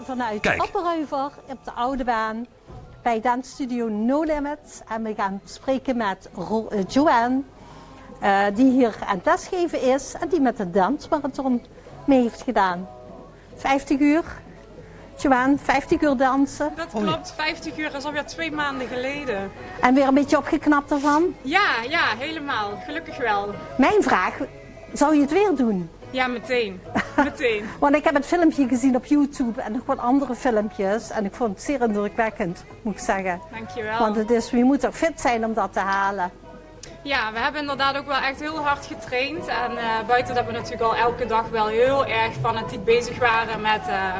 vanuit Opperheuvel op de Oude Baan bij dansstudio No Limit. En we gaan spreken met Joanne, die hier aan het lesgeven is en die met de dansmarathon mee heeft gedaan. 50 uur. Joanne, 50 uur dansen. Dat klopt, 50 uur is alweer 2 maanden geleden. En weer een beetje opgeknapt ervan? Ja, helemaal. Gelukkig wel. Mijn vraag, zou je het weer doen? Ja, meteen. Meteen. Want ik heb het filmpje gezien op YouTube en nog wat andere filmpjes. En ik vond het zeer indrukwekkend, moet ik zeggen. Dankjewel. Want je moet ook fit zijn om dat te halen. Ja, we hebben inderdaad ook wel echt heel hard getraind. En buiten dat we natuurlijk al elke dag wel heel erg fanatiek bezig waren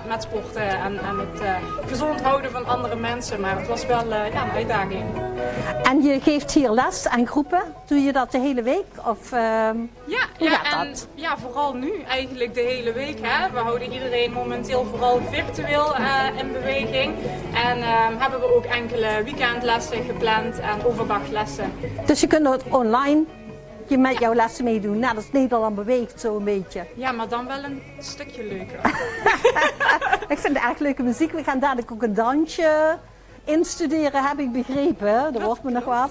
met sporten en het gezond houden van andere mensen. Maar het was wel een uitdaging. En je geeft hier les aan groepen. Doe je dat de hele week? Of, hoe gaat dat? Ja, vooral nu eigenlijk de hele week. Hè. We houden iedereen momenteel vooral virtueel in beweging. En hebben we ook enkele weekendlessen gepland en overdaglessen. Dus je kunt het online met jouw lessen meedoen. Nou, dat is Nederland beweegt zo een beetje. Ja, maar dan wel een stukje leuker. Ik vind het erg leuke muziek. We gaan dadelijk ook een dansje instuderen, heb ik begrepen. Dat wordt me nog wat.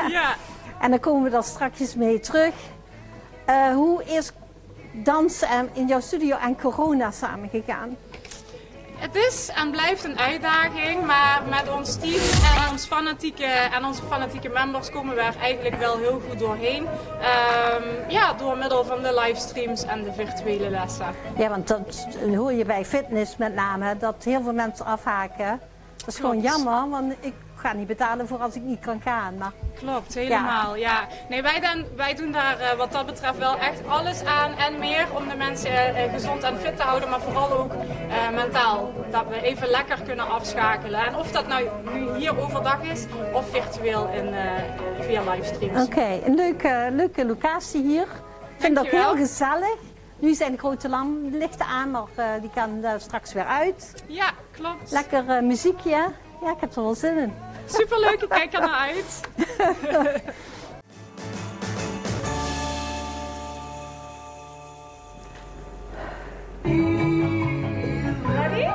Ja. En dan komen we dan straks mee terug. Hoe is dansen in jouw studio en corona samengegaan? Het is en blijft een uitdaging, maar met ons team en onze fanatieke members komen we er eigenlijk wel heel goed doorheen. Door middel van de livestreams en de virtuele lessen. Ja, want dat hoor je bij fitness met name, dat heel veel mensen afhaken. Dat is gewoon jammer, want ik ga niet betalen voor als ik niet kan gaan. Maar... Klopt, helemaal. Ja. Nee, wij doen daar wat dat betreft wel echt alles aan en meer om de mensen gezond en fit te houden, maar vooral ook mentaal. Dat we even lekker kunnen afschakelen. En of dat nou nu hier overdag is of virtueel via livestreams. Oké, een leuke locatie hier. Ik vind het ook heel gezellig. Nu zijn de grote lichten aan, maar die kan straks weer uit. Ja, klopt. Lekker muziekje. Ja, ik heb er wel zin in. Superleuk, ik kijk er naar uit. Ready?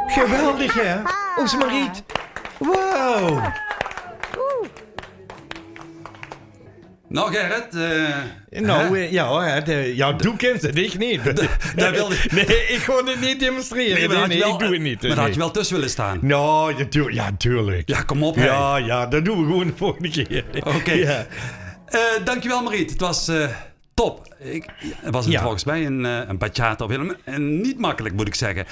Geweldig, hè? Ons Mariet. Wow. Nou, Gerrit. Doe kent het, ik niet. Dat wilde... Nee, ik ga het niet demonstreren. Nee, ik doe het niet. Maar had je wel tussen willen staan? Nou, tuurlijk. Ja, kom op. Ja, dat doen we gewoon de volgende keer. Oké. Ja. Dankjewel, Mariet. Het was top. Het was volgens mij een bachata of helemaal niet makkelijk, moet ik zeggen.